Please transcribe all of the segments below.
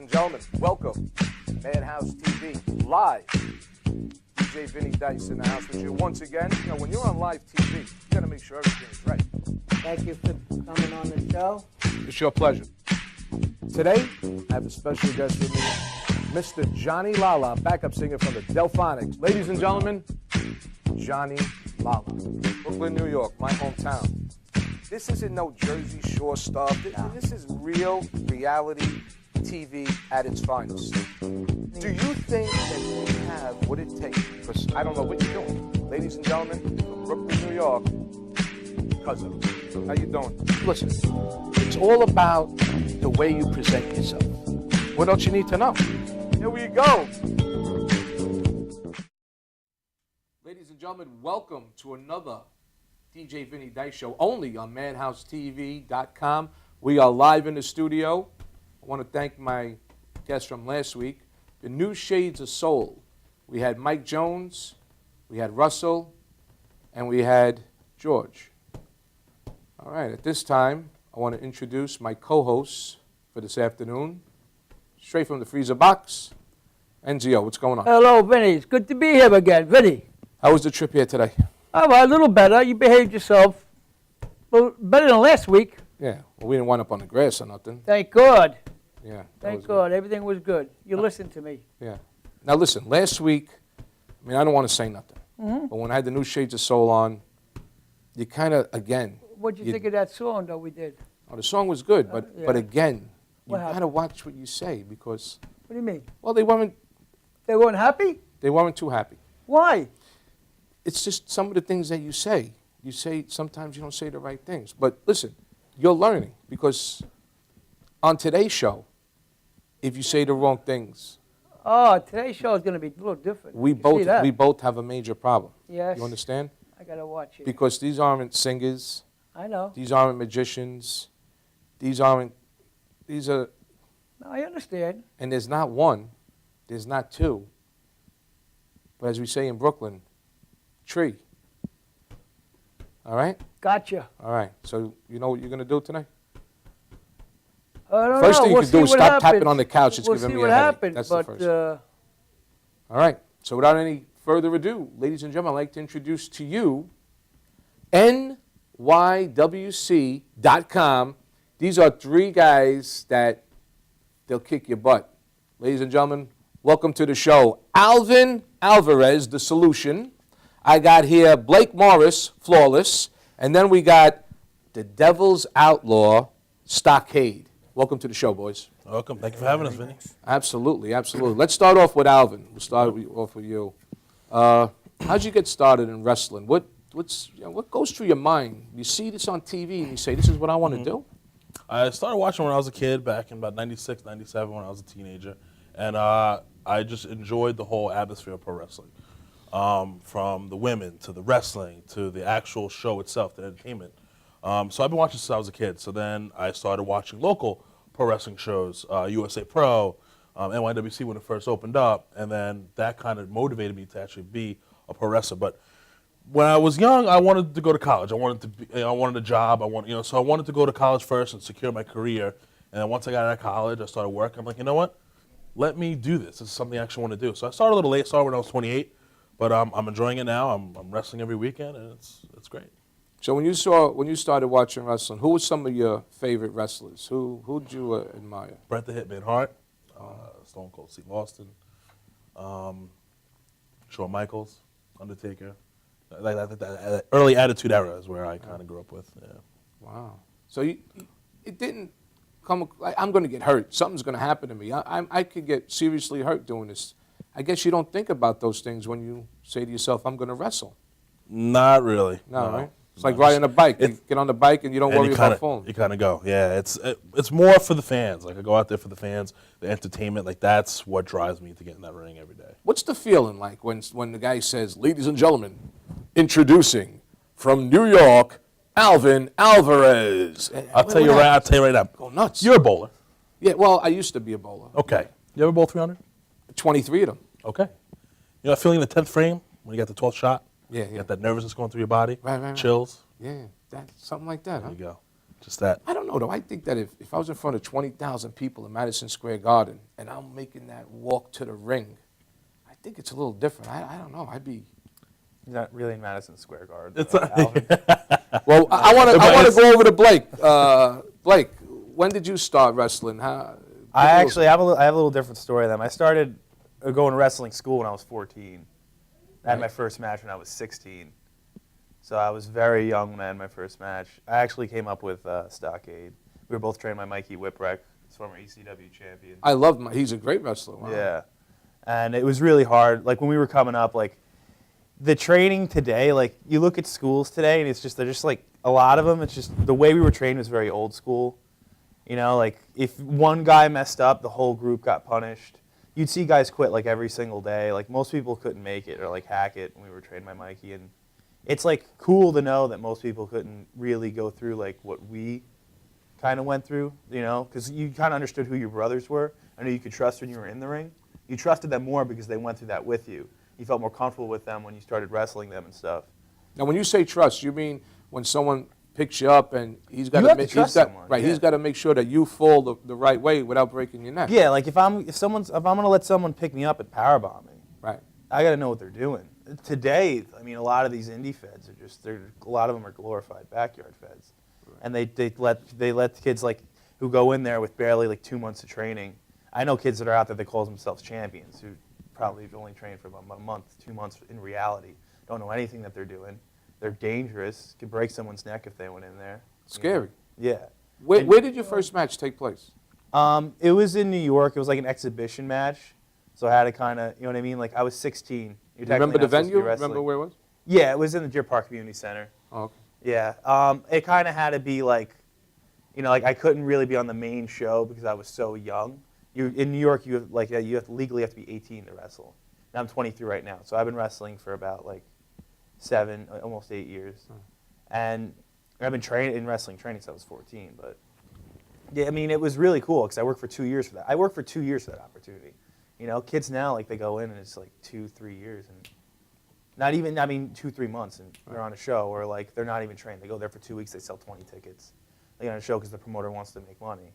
and gentlemen, welcome. Madhouse TV, live. DJ Vinny Dice in the house with you once again. You know, when you're on live TV, you got to make sure everything's right. Thank you for coming on the show. It's your pleasure. Today, I have a special guest with me, Mr. Johnny Lala, backup singer from the Delphonics. Ladies and gentlemen, Johnny Lala. Brooklyn, New York, my hometown. This isn't no Jersey Shore stuff. This is real reality TV at its finest. Do you think that we have what it takes? Because I don't know what you're doing. Ladies and gentlemen, from Brooklyn, New York, cousin, how you doing? Listen, it's all about the way you present yourself. What else you need to know? Here we go. Ladies and gentlemen, welcome to another DJ Vinny Dice show, only on MadhouseTV.com. We are live in the studio. I want to thank my guests from last week, the New Shades of Soul. We had Mike Jones, we had Russell, and we had George. All right, at this time, I want to introduce my co-hosts for this afternoon, straight from the freezer box. NZO, what's going on? Hello, Vinny. It's good to be here again. Vinny. How was the trip here today? Oh, well, a little better. You behaved yourself. Well, better than last week. Yeah, well, we didn't wind up on the grass or nothing. Thank God. Yeah. Thank God. Everything was good. You listened to me. Yeah. Now, listen, last week, I mean, I don't want to say nothing, but when I had the New Shades of Soul on, you kind of, again. What'd you think of that song that we did? Oh, the song was good, but yeah. but again, you What got to happened? watch what you say because, What do you mean? well, they weren't happy? too happy. Why? It's just some of the things that you say. You say, sometimes you don't say the right things. But listen, you're learning because on today's show, if you say the wrong things, Oh, today's show is going to be a little different. we You see both that? we both have a major problem. Yes. You understand? I got to watch it. Because these aren't singers, I know. these aren't magicians, these are, No, I understand. and there's not one, there's not two, but as we say in Brooklyn, tree. All right? Gotcha. All right. So you know what you're going to do tonight? I don't First know. thing you We'll can do see is what stop happens. tapping on the couch. It's We'll giving see me what a headache. happens, That's but, the first. All right. So without any further ado, ladies and gentlemen, I'd like to introduce to you NYWC.com. These are three guys that they'll kick your butt. Ladies and gentlemen, welcome to the show. Alvin Alvarez, The Solution. I got here Blake Morris, Flawless. And then we got the Devil's Outlaw, Stockade. Welcome to the show, boys. Welcome. Thank you for having us, Vinny. Absolutely, absolutely. Let's start off with Alvin. We'll start off with you. How'd you get started in wrestling? What goes through your mind? You see this on TV and you say, this is what I want to do? I started watching when I was a kid back in about 96, 97 when I was a teenager. And I just enjoyed the whole atmosphere of pro wrestling. From the women to the wrestling to the actual show itself, the entertainment. So I've been watching since I was a kid. So then I started watching local pro wrestling shows, USA Pro, NYWC when it first opened up, and then that kind of motivated me to actually be a pro wrestler. But when I was young, I wanted to go to college. I wanted a job. So I wanted to go to college first and secure my career. And then once I got out of college, I started working. I'm like, you know what? Let me do this. This is something I actually want to do. So I started a little late. Started when I was 28. But I'm enjoying it now. I'm wrestling every weekend, and it's great. So when you started watching wrestling, who were some of your favorite wrestlers? Who'd you admire? Bret the Hitman Hart, Stone Cold Steve Austin, Shawn Michaels, Undertaker. That early Attitude Era is where I kind of grew up with. Yeah. Wow. So it didn't come like, I'm going to get hurt. Something's going to happen to me. I could get seriously hurt doing this. I guess you don't think about those things when you say to yourself, I'm going to wrestle. Not really. No, right? It's like riding a bike. You get on the bike and you don't worry about falling. You kind of go. Yeah, it's more for the fans. Like I go out there for the fans, the entertainment. Like that's what drives me to get in that ring every day. What's the feeling like when the guy says, ladies and gentlemen, introducing from New York, Alvin Alvarez? I'll tell you right now. Go nuts. You're a bowler. Yeah, well, I used to be a bowler. Okay. You ever bowl 300? 23 of them. Okay. You know that feeling in the 10th frame when you got the 12th shot? Yeah. You got that nervousness going through your body? Right. Chills? Yeah, something like that, There huh? you go. Just that. I don't know, though. I think that if I was in front of 20,000 people in Madison Square Garden and I'm making that walk to the ring, I think it's a little different. I don't know. I'd be... Not really in Madison Square Garden. It's Alvin. Well, I want to go over to Blake. Blake, when did you start wrestling? I actually have a little different story than them. I started going to wrestling school when I was 14. I had my first match when I was 16. So I was very young when I had my first match. I actually came up with Stockade. We were both trained by Mikey Whipwreck, former ECW champion. I love him. He's a great wrestler. Wow. Yeah. And it was really hard. Like when we were coming up, like the training today, like you look at schools today and they're just like a lot of them, it's just the way we were trained was very old school. You know, like if one guy messed up, the whole group got punished. You'd see guys quit like every single day. Like most people couldn't make it or like hack it when we were trained by Mikey. And it's like cool to know that most people couldn't really go through like what we kind of went through, you know, because you kind of understood who your brothers were. I knew you could trust when you were in the ring. You trusted them more because they went through that with you. You felt more comfortable with them when you started wrestling them and stuff. Now, when you say trust, you mean when someone picks you up and he's got You have to trust someone, right? yeah. He's got to make sure that you fall the right way without breaking your neck. Yeah, like if I'm gonna let someone pick me up and powerbomb me, Right. I got to know what they're doing. Today, I mean, a lot of these indie feds are a lot of them are glorified backyard feds, and they let kids like who go in there with barely like 2 months of training. I know kids that are out there that call themselves champions who probably have only trained for about a month, 2 months in reality, don't know anything that they're doing. They're dangerous, could break someone's neck if they went in there. Scary. Yeah. Where did your first match take place? It was in New York. It was like an exhibition match. So I had to kind of, you know what I mean? Like I was 16. You're Remember the technically not supposed to be venue? wrestling. Remember where it was? Yeah, it was in the Deer Park Community Center. Oh, okay. Yeah. It kind of had to be like, you know, like I couldn't really be on the main show because I was so young. In New York, you legally have to be 18 to wrestle. Now I'm 23 right now, so I've been wrestling for about like 7, almost 8 years, and I've been in wrestling training since I was 14. But yeah, I mean, it was really cool because I worked for 2 years for that. I worked for 2 years for that opportunity. You know, kids now like they go in and it's like 2-3 years and not even 2-3 months and they're on a show, or like they're not even trained. They go there for 2 weeks, they sell 20 tickets. They get on a show because the promoter wants to make money.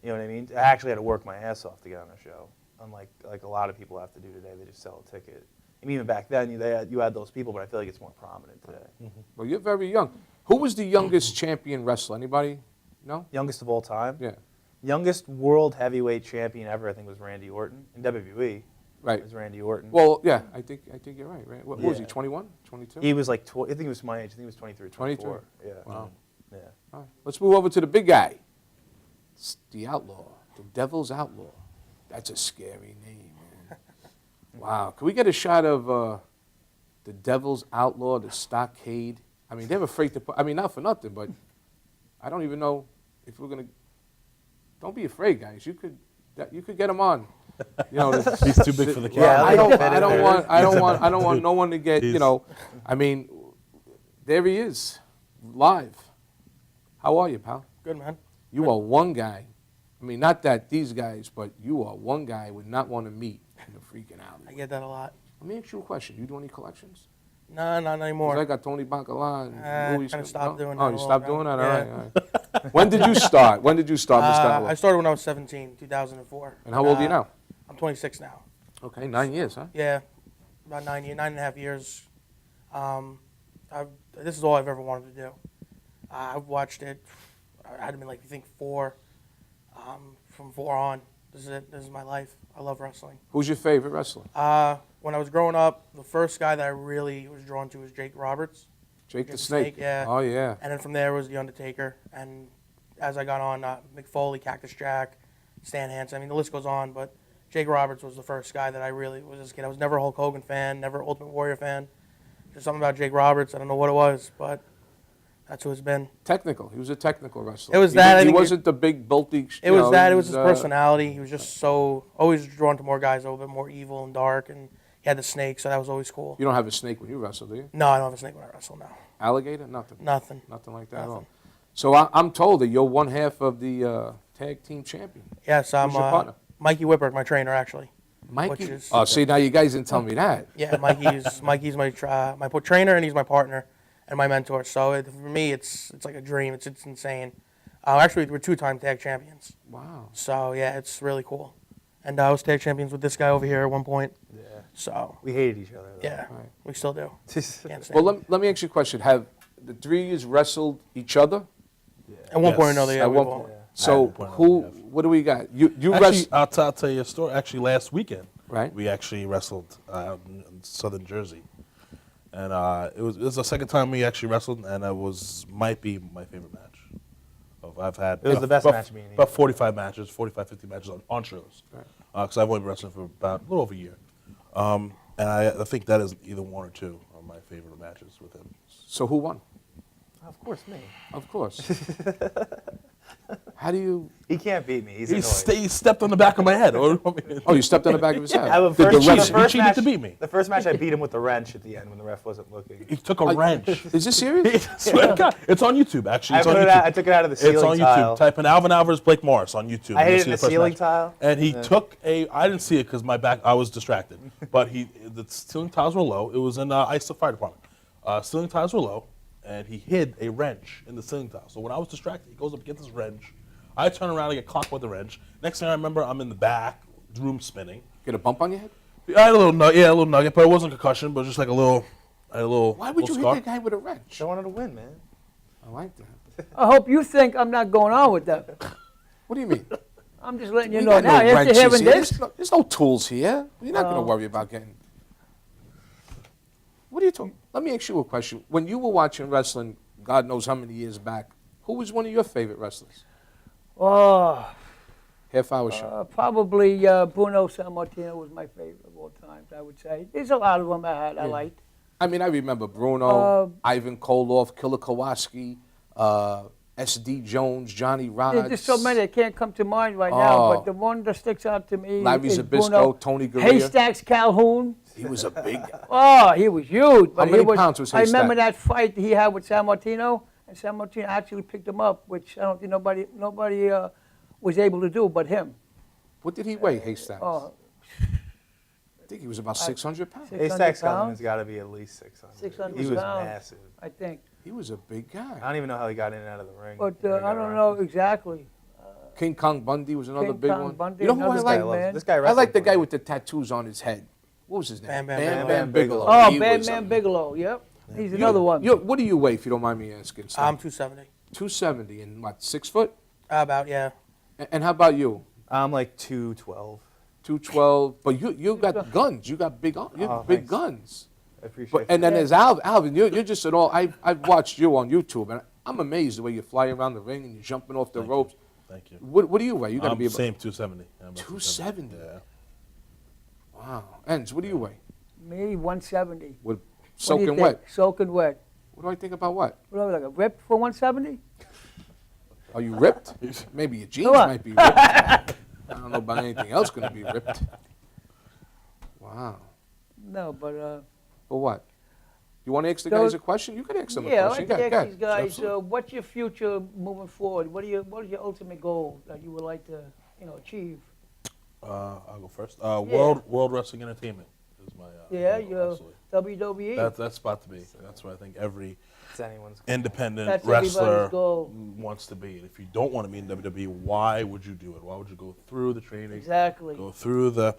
You know what I mean? I actually had to work my ass off to get on a show, unlike like a lot of people have to do today. They just sell a ticket. I mean, even back then, you had those people, but I feel like it's more prominent today. Well, you're very young. Who was the youngest champion wrestler? Anybody? No? Youngest of all time? Yeah. Youngest world heavyweight champion ever, I think, was Randy Orton. In WWE, Right. it was Randy Orton. Well, yeah, I think you're right. Right. What was he? Yeah. 21? 22? He was like, I think he was my age. I think he was 23 or 23. 24. Yeah. Wow. Yeah. All right. Let's move over to the big guy. It's the Outlaw, the Devil's Outlaw. That's a scary name, man. Wow. Can we get a shot of the Devil's Outlaw, the Stockade? I mean, they're afraid to put, I mean, not for nothing, but I don't even know if we're going to, don't be afraid, guys. You could get him on. You know, He's too big for the camera. Yeah, I don't want no one to get, you He's- know, I mean, there he is, live. How are you, pal? Good, man. You are one guy. I mean, not that these guys, but you are one guy would not want to meet in the freaking I alley. get that a lot. Let me ask you a question. You do any collections? No, not 'Cause anymore. I got Tony Bancala and Louis. kinda stopped doing Oh, that you a stopped little doing that? bit. All right, all right. When did you start? When did you start, Mr. Outlaw? I started when I was 17, 2004. And how old are you now? I'm 26 now. Okay, 9 years, huh? Yeah, about 9.5 years. This is all I've ever wanted to do. I've watched it. I had been like, I think 4. From 4 on. This is it. This is my life. I love wrestling. Who's your favorite wrestler? When I was growing up, the first guy that I really was drawn to was Jake Roberts. Jake the the Snake. Snake, yeah. Oh, yeah. And then from there was The Undertaker. And as I got on, Mick Foley, Cactus Jack, Stan Hansen. I mean, the list goes on. But Jake Roberts was the first guy that I really was as a kid. I was never a Hulk Hogan fan, never Ultimate Warrior fan. Just something about Jake Roberts. I don't know what it was, but that's who it's been. Technical. He was a technical wrestler. It was He that, I He think wasn't the big, bulky. It was that. It was his personality. He was just so always drawn to more guys a little bit more evil and dark. And he had the snake, so that was always cool. You don't have a snake when you wrestle, do you? No, I don't have a snake when I wrestle now. Alligator? Nothing. Nothing. Nothing like that at all. Nothing. So I'm told that you're one half of the tag team champion. Yes, I'm Who's your partner? Mikey Whipwreck, my trainer, actually. Mikey. Which is- Oh, see, now you guys didn't tell me that. Yeah, Mikey's my trainer and he's my partner. and my mentor. So for me, it's like a dream. It's insane. Actually, we're 2-time tag champions. Wow. So yeah, it's really cool. And I was tag champions with this guy over here at one point. Yeah. So We hated each other. Though. yeah, Right. we still do. Can't stand Well, him. let me ask you a question. Have the three of you wrestled each other? At one point or Yes. another, yeah. At we one all- point. At So one point or who? another, yes. What do we got? You Actually, wrestled, I'll tell you a story. Actually, last weekend, right? we actually wrestled out in Southern Jersey, and it was the second time we actually wrestled, and it might be my favorite match. I've had. It was the best about, match me and you. About 45 matches, 45, 50 matches on shows. Right. Because I've only been wrestling for about a little over a year, and I think that is either one or two of my favorite matches with him. So who won? Of course, me. Of course. How do you? He can't beat me. He's He, annoying. he stepped on the back of my head. Oh, you stepped on the back of his head. I Did would the first, ref- the He first cheated match, to beat me. The first match, I beat him with the wrench at the end when the ref wasn't looking. He took a wrench. Is this serious? Swear to God, it's on YouTube. Actually, I, it's on put it YouTube. out, I took it out of the ceiling It's on tile. YouTube. Type in Alvin Alvarez, Blake Morris on YouTube. I hit You'll it see in the first ceiling match. tile. And he took a. I didn't see it because I was distracted. But the ceiling tiles were low. It was in ISA Fire Department. Ceiling tiles were low, and he hid a wrench in the ceiling tile. So when I was distracted, he goes up, gets his wrench. I turn around and get clocked with the wrench. Next thing I remember, I'm in the back, room spinning. Get a bump on your head? I had a little nugget, but it wasn't concussion, but just like a little. Why would you little hit that guy with a wrench? I wanted to win, man. I like that. I hope you think I'm not going on with that. What do you mean? I'm just letting you We know got now. no After wrenches hearing here. this, There's no tools here. You're not going to Oh. worry about getting. What are you talking? Let me ask you a question. When you were watching wrestling, God knows how many years back, who was one of your favorite wrestlers? oh, Half-hour show. probably Bruno Sammartino was my favorite of all times, I would say. There's a lot of them I liked. I mean, I remember Bruno, Ivan Koloff, Killer Kowalski, S.D. Jones, Johnny Rods. There's just so many that can't come to mind right now, Oh. but the one that sticks out to me Larry is Zbyszko, Bruno. Tony Gurria. Haystacks Calhoun. He was a big guy. Oh, he was huge. But many he was, pounds was I remember Haystack? that fight he had with San Martino, and San Martino actually picked him up, which I don't think nobody was able to do but him. What did he weigh, Haystacks? Oh, I think he was about 600 pounds. 600 Haystacks pounds, Coleman's got to be at least 600. 600 He was pounds. massive. I think. He was a big I guy. don't even know how he got in and out of the ring. But When he I got don't around. know exactly. King Kong Bundy was another King big Kong one. Bundy, You know who I another This like? guy loves- man. This guy I wrestled like the for guy me. with the tattoos on his head. What was his name? Bam Bam Bigelow. Oh, He Bam was Bam a- Bigelow, yep. He's another one. What do you weigh, if you don't mind me asking? Slim? I'm 270. 270 and what, 6 foot? About, yeah. And how about you? I'm like 212. 212. But you got guns. You got big Oh, big thanks. guns. I appreciate But, and then there's Alvin. You're just an all. I've watched you on YouTube, and I'm amazed the way you fly around the ring and you're jumping off the Thank you. ropes. Thank you. What do you weigh? You got to I'm be about same 270. I'm about 270. Yeah. Wow. Enz, what do you weigh? Me, 170. With What do you soaking think? wet. Soaking wet. What do I think about what? What are we, like a rip for 170? Are you ripped? Maybe your jeans Come on. might be ripped. I don't know about anything else going to be ripped. Wow. No, but But what? You want to ask the So- guys a question? You can ask them a yeah, I question. like to Go ask ahead. these guys, Absolutely. what's your future moving forward? What is your ultimate goal that you would like to, achieve? I'll go first. World Wrestling Entertainment is my. Yeah, goal, your absolutely. WWE. That's spot to be. That's what I think every It's anyone's goal. independent That's wrestler everybody's goal. wants to be. And if you don't want to be in WWE, why would you do it? Why would you go through the training? Exactly. Go through the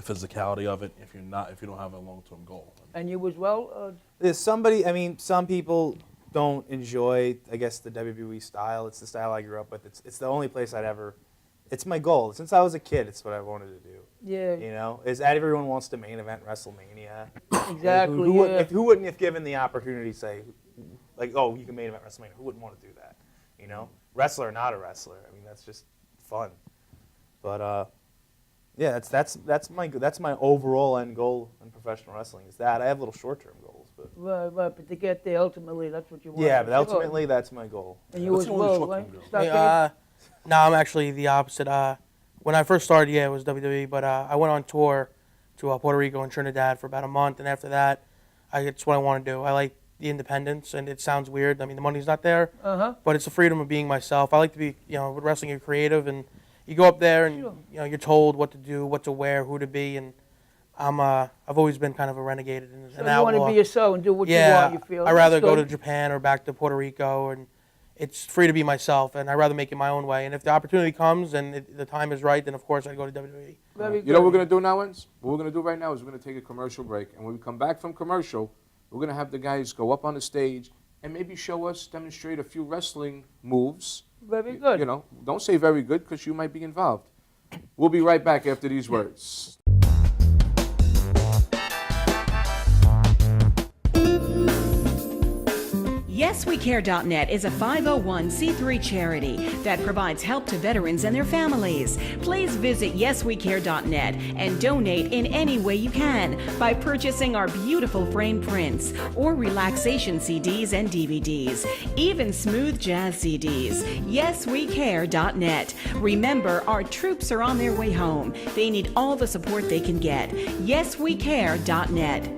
physicality of it if you don't have a long-term goal. And you as well? There's somebody, I mean, some people don't enjoy, I guess, the WWE style. It's the style I grew up with. It's the only place I'd ever, it's my goal. Since I was a kid, it's what I wanted to do. Yeah, You know, is that everyone wants to main event WrestleMania. exactly. Who wouldn't, if given the opportunity, say, like, oh, you can main event WrestleMania? Who wouldn't want to do that? You know, wrestler or not a wrestler. I mean, that's just fun. But yeah, that's my overall end goal in professional wrestling. Is that I have little short-term goals, but Right, but to get there, ultimately, that's what you want. yeah, but Sure. ultimately that's my goal. And you What's as the only well, short-term right? goal? Start Hey, getting- no, I'm actually the opposite. When I first started, yeah, it was WWE, but I went on tour to Puerto Rico and Trinidad for about a month, and after that, it's what I want to do. I like the independence, and it sounds weird. I mean, the money's not there, but it's the freedom of being myself. I like to be, with wrestling, you're creative, and you go up there and Sure. you're told what to do, what to wear, who to be, and I've always been kind of a renegade and So an you outlaw. want to be yourself and do what you Yeah, want, you feel? I'd rather That's go to good. Japan or back to Puerto Rico, and it's free to be myself, and I'd rather make it my own way. And if the opportunity comes and the time is right, then of course I'd go to WWE. Very You know what we're good. going to do now, Ends? What we're going to do right now is we're going to take a commercial break. And when we come back from commercial, we're going to have the guys go up on the stage and maybe show us, demonstrate a few wrestling moves. Very good. You know, don't say very good because you might be involved. We'll be right back after these words. YesWeCare.net is a 501c3 charity that provides help to veterans and their families. Please visit YesWeCare.net and donate in any way you can by purchasing our beautiful frame prints or relaxation CDs and DVDs, even smooth jazz CDs. YesWeCare.net. Remember, our troops are on their way home. They need all the support they can get. YesWeCare.net.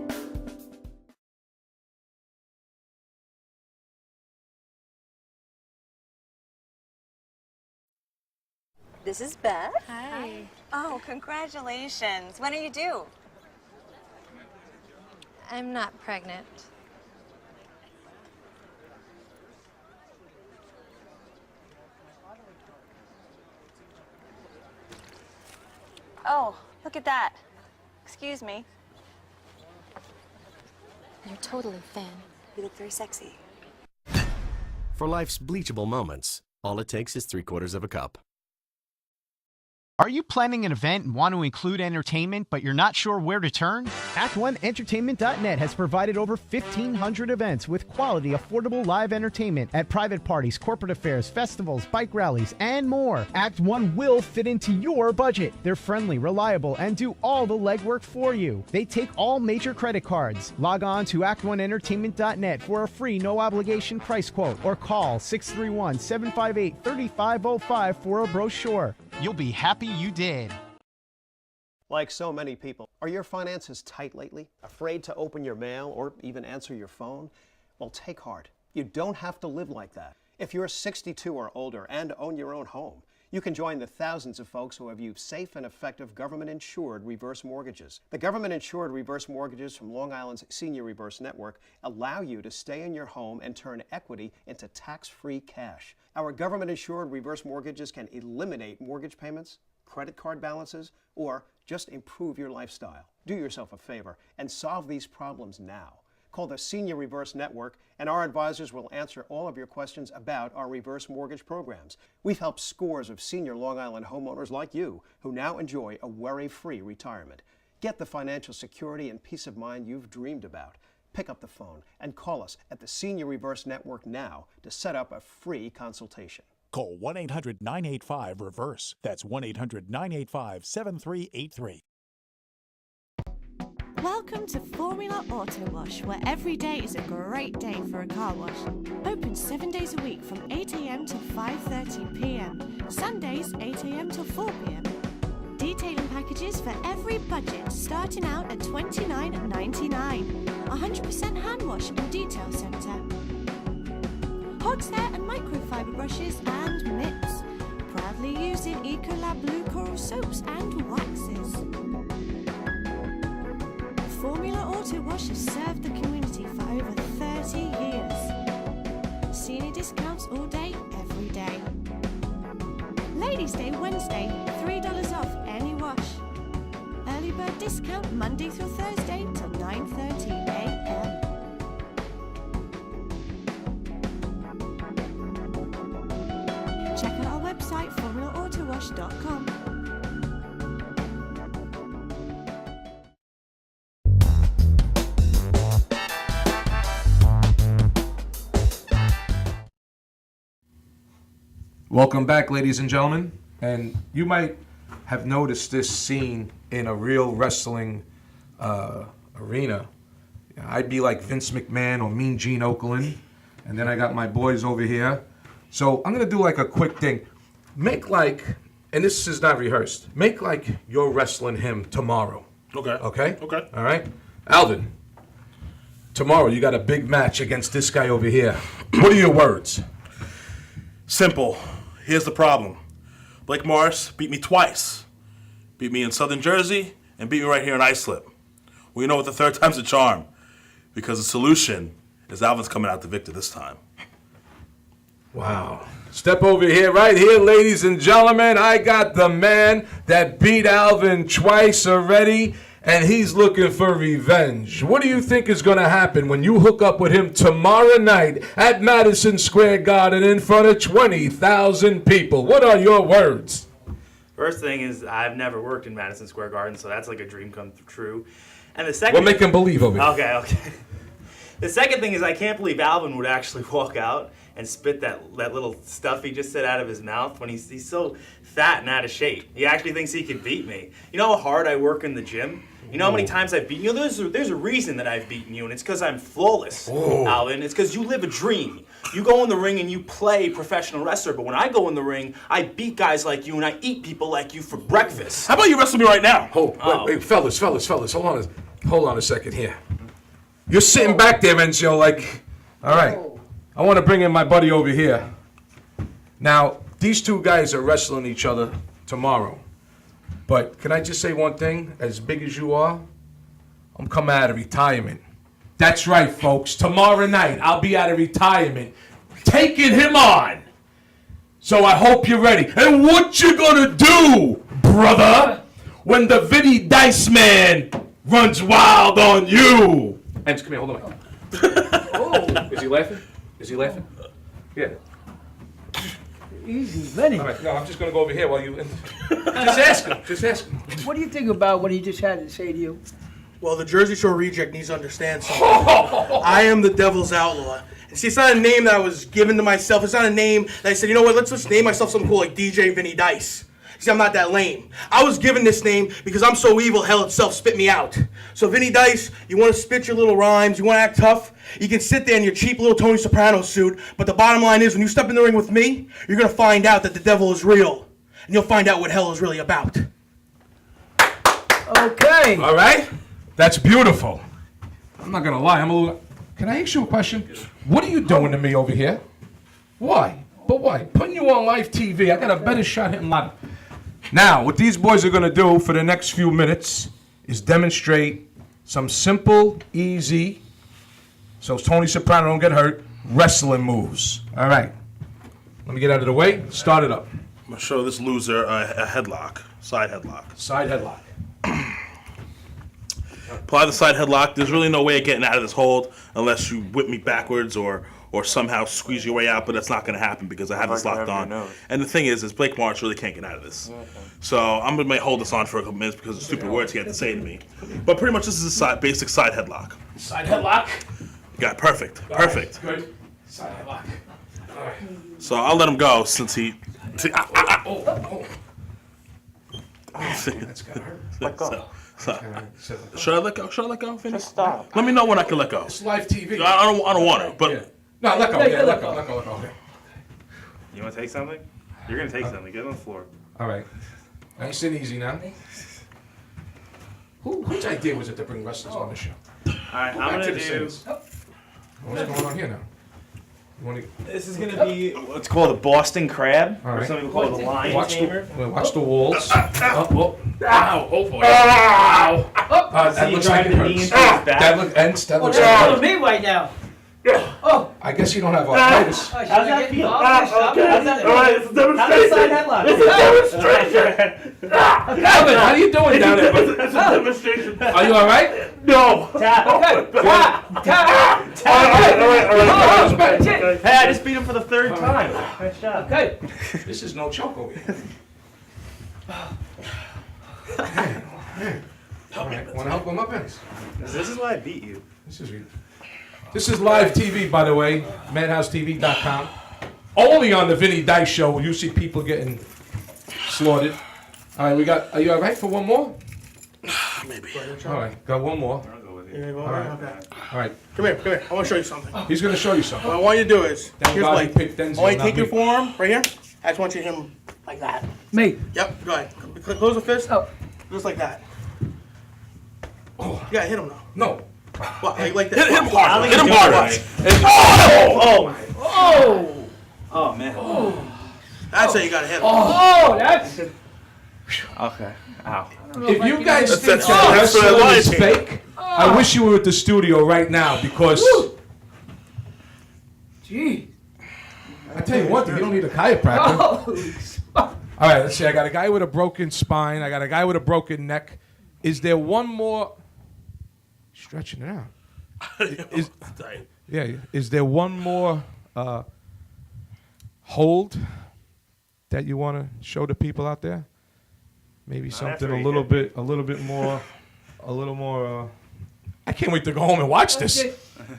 This is Beth. Hi. Oh, congratulations. When are you due? I'm not pregnant. Oh, look at that. Excuse me. You're totally thin. You look very sexy. For life's bleachable moments, all it takes is 3/4 of a cup. Are you planning an event and want to include entertainment, but you're not sure where to turn? Act1Entertainment.net has provided over 1,500 events with quality, affordable live entertainment at private parties, corporate affairs, festivals, bike rallies, and more. Act 1 will fit into your budget. They're friendly, reliable, and do all the legwork for you. They take all major credit cards. Log on to Act1Entertainment.net for a free, no-obligation price quote, or call 631-758-3505 for a brochure. You'll be happy you did. Like so many people, are your finances tight lately? Afraid to open your mail or even answer your phone? Well, take heart. You don't have to live like that. If you're 62 or older and own your own home, you can join the thousands of folks who have used safe and effective government-insured reverse mortgages. The government-insured reverse mortgages from Long Island's Senior Reverse Network allow you to stay in your home and turn equity into tax-free cash. Our government-insured reverse mortgages can eliminate mortgage payments, credit card balances, or just improve your lifestyle. Do yourself a favor and solve these problems now. Call the Senior Reverse Network, and our advisors will answer all of your questions about our reverse mortgage programs. We've helped scores of senior Long Island homeowners like you who now enjoy a worry-free retirement. Get the financial security and peace of mind you've dreamed about. Pick up the phone and call us at the Senior Reverse Network now to set up a free consultation. Call 1-800-985-REVERSE. That's 1-800-985-7383. Welcome to Formula Auto Wash, where every day is a great day for a car wash. Open 7 days a week from 8 a.m. to 5:30 p.m. Sundays 8 a.m. till 4 p.m. Detailing packages for every budget, starting out at $29.99. 100% hand wash and detail center. Horsehair and microfiber brushes and mitts. Proudly using Ecolab Blue Coral soaps and waxes. Formula Auto Wash has served the community for over 30 years. Senior discounts all day, every day. Ladies' Day Wednesday, $3 off any wash. Early bird discount Monday through Thursday till 9:30 a.m. Check out our website, formulaautowash.com. Welcome back, ladies and gentlemen. And you might have noticed this scene in a real wrestling arena. I'd be like Vince McMahon or Mean Gene Okerlund. And then I got my boys over here. So I'm going to do like a quick thing. Make like, and this is not rehearsed, make like you're wrestling him tomorrow. Okay. Okay? Okay. All right? Alvin, tomorrow you got a big match against this guy over here. What are your words? Simple. Here's the problem. Blake Morris beat me twice. Beat me in Southern Jersey and beat me right here in Islip. Well, you know what? The third time's a charm. Because the solution is Alvin's coming out the victor this time. Wow. Step over here, right here, ladies and gentlemen. I got the man that beat Alvin twice already, and he's looking for revenge. What do you think is going to happen when you hook up with him tomorrow night at Madison Square Garden in front of 20,000 people? What are your words? First thing is I've never worked in Madison Square Garden, so that's like a dream come true. And the second We're making believe over here. Okay. The second thing is I can't believe Alvin would actually walk out and spit that little stuff he just said out of his mouth when he's so fat and out of shape. He actually thinks he can beat me. You know how hard I work in the gym? You know how many times I've beaten you? There's a reason that I've beaten you, and it's because I'm flawless, Alvin. It's because you live a dream. You go in the ring and you play professional wrestler, but when I go in the ring, I beat guys like you and I eat people like you for breakfast. How about you wrestle me right now? Wait, fellas, hold on a second here. You're sitting back there, Enzo, like, all right, I want to bring in my buddy over here. Now, these two guys are wrestling each other tomorrow. But can I just say one thing? As big as you are, I'm coming out of retirement. That's right, folks. Tomorrow night, I'll be out of retirement, taking him on. So I hope you're ready. And what you gonna do, brother, when the Vinny Dice man runs wild on you? Ems, come here, hold on. Is he laughing? Is he laughing? Yeah. Easy, Vinny. All right, no, I'm just gonna go over here while you. Just ask him. What do you think about what he just had to say to you? Well, the Jersey Shore reject needs to understand something. I am the devil's outlaw. And see, it's not a name that I was given to myself. It's not a name that I said, you know what, let's just name myself something cool like DJ Vinny Dice. See, I'm not that lame. I was given this name because I'm so evil, hell itself spit me out. So Vinny Dice, you want to spit your little rhymes, you want to act tough, you can sit there in your cheap little Tony Soprano suit, but the bottom line is when you step in the ring with me, you're going to find out that the devil is real. And you'll find out what hell is really about. Okay. All right? That's beautiful. I'm not going to lie. I'm a little... Can I ask you a question? What are you doing to me over here? Why? But why? Putting you on live TV, I got a better shot hitting live. Now, what these boys are going to do for the next few minutes is demonstrate some simple, easy, so Tony Soprano don't get hurt, wrestling moves. All right. Let me get out of the way. Start it up. I'm going to show this loser a headlock, side headlock. Side headlock. Apply the side headlock. There's really no way of getting out of this hold unless you whip me backwards or somehow squeeze your way out, but that's not going to happen because I have this locked on. And the thing is Blake March really can't get out of this. So I'm going to hold this on for a couple minutes because of the stupid words he had to say to me. But pretty much this is a basic side headlock. Side headlock. Got it. Perfect. Perfect. Right, good. Side headlock. All right. So I'll let him go since he... That's got to hurt. Let go. Should I let go? Should I let go? Finish? Just stop. Let me know when I can let go. It's live TV. I don't want it, but... Yeah. No, let go. Yeah, let go. Okay. You want to take something? You're going to take something. Get on the floor. All right. Nice and easy now. Whose idea was it to bring wrestlers on the show? All right, I'm going to do... What's going on here now? This is going to be what's called a Boston Crab. All right. Or some people call it a lion tamer. Watch the walls. Ow! Oh boy! Ow! That looks like it hurts. That looks What's happening to me right now? Oh! I guess you don't have arthritis. How's that feel? It's a demonstration. It's a demonstration. Alvin, how are you doing down there? It's a demonstration. Are you all right? No. Tap. All right. Hey, I just beat him for the third time. Nice job. Okay. This is no joke over here. All right. Want to help him up, Ennis? This is why I beat you. This is live TV, by the way, madhousetv.com. Only on the Vinny Dice Show, you see people getting slaughtered. All right, are you all right for one more? Maybe. All right, got one more. All right. Come here. I want to show you something. He's going to show you something. What I want you to do is, Thank here's God Blake. he picked Denzel, I want you to not take your me. forearm right here. I just want you to hit him like that. Me. Yep, go ahead. Close the fist. Oh. Just like that. You gotta hit him though. No. What, like that? Hit him hard. Hit him hard. Oh, man. That's how you gotta hit him. Oh, that's... Okay. Ow. If you guys think That's that for the wrestling lion is tamer. fake, I wish you were at the studio right now because. Gee. I tell you one thing, you don't need a chiropractor. All right, let's see. I got a guy with a broken spine. I got a guy with a broken neck. Is there one more? Stretching it out. Is there one more hold that you want to show the people out there? Maybe something a little bit more. I can't wait to go home and watch this.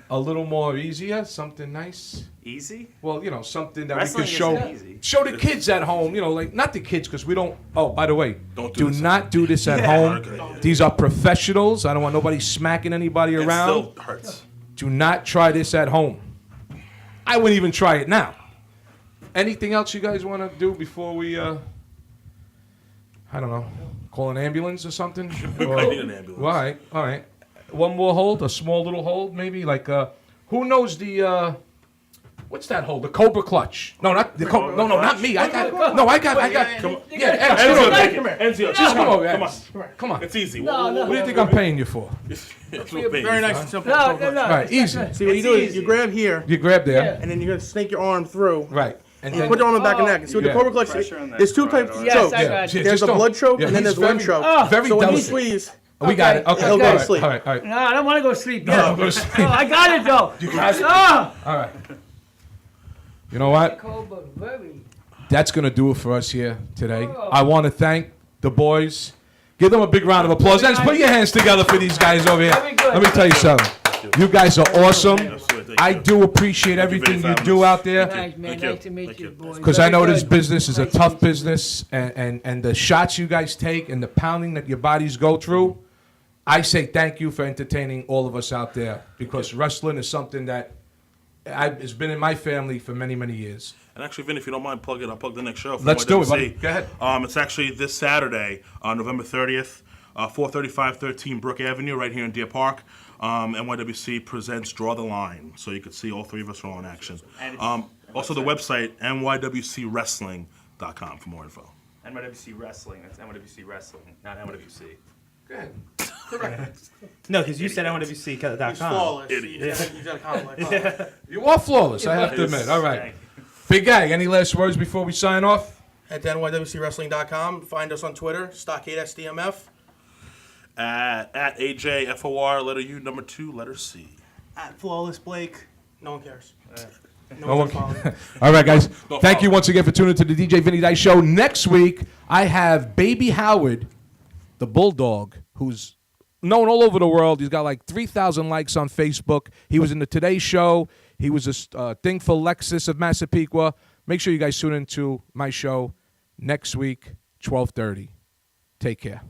A little more easier, something nice. Easy? Well, something that Wrestling we can show isn't easy. show the kids at home. Like not the kids because we don't. Oh, by the way, do not do this at home. Okay. These are professionals. I don't want nobody smacking anybody around. It still hurts. Do not try this at home. I wouldn't even try it now. Anything else you guys want to do before we? I don't know. Call an ambulance or something. We might need an ambulance. All right. One more hold, a small little hold, maybe like who knows the what's that hold? The Cobra clutch? No, not the Cobra. No, not me. I got it. No, I got. Come on. Yeah, Enzio, just come over. Come on. Come on. It's easy. What do you think I'm paying you for? Very nice and simple. No. Right, easy. See what you do is you grab here, You grab there. and then you're gonna snake your arm through. Right. And You then put it on the back of the neck. And see what the Yeah. Cobra clutch is? There's two types of Yes, chokes. I got you. There's just a don't- blood choke, yeah, and then he's there's one very- choke. very So when he delicate. squeezes, We got it. Okay. He'll go all to right, sleep. All right. No, I don't want to go to sleep No, yet. go to sleep. No, I got it though. You got it? Ah! All right. You know what? Cobra, very. That's going to do it for us here today. I want to thank the boys. Give them a big round of applause. And put your hands together for these guys over here. Very good. Let me tell you something. You guys are awesome. Absolutely. I do appreciate everything you do out there. Thanks, man. Thank you. Nice to meet Thank you, you. boys. Because I know Very this good. business is a Nice to tough meet you. business. And the shots you guys take and the pounding that your bodies go through, I say thank you for entertaining all of us out there. Because wrestling is something that has been in my family for many, many years. And actually, Vin, if you don't mind, I'll plug the next show. from Let's do it, YWC. buddy. Go ahead. It's actually this Saturday, November 30th, 43513 Brook Avenue, right here in Deer Park. NYWC presents Draw the Line, so you can see all three of us are all in action. Also, the website, nywcwrestling.com for more info. NYWC Wrestling. That's NYWC Wrestling, not NYWC. Go ahead. No, because you said NYWC.com. he's flawless. Idiot. He's got a conflict. You are flawless, I have to admit. All right. Big guy, any last words before we sign off? At nywcwrestling.com. Find us on Twitter, StockAidSDMF. At AJFOR, letter U, number 2, letter C. At Flawless Blake. No one cares. No one. All right, guys. Thank you once again for tuning to the DJ Vinny Dice Show. Next week, I have Baby Howard, the Bulldog, who's known all over the world. He's got like 3,000 likes on Facebook. He was in the Today Show. He was a thing for Lexus of Massapequa. Make sure you guys tune into my show next week, 12:30. Take care.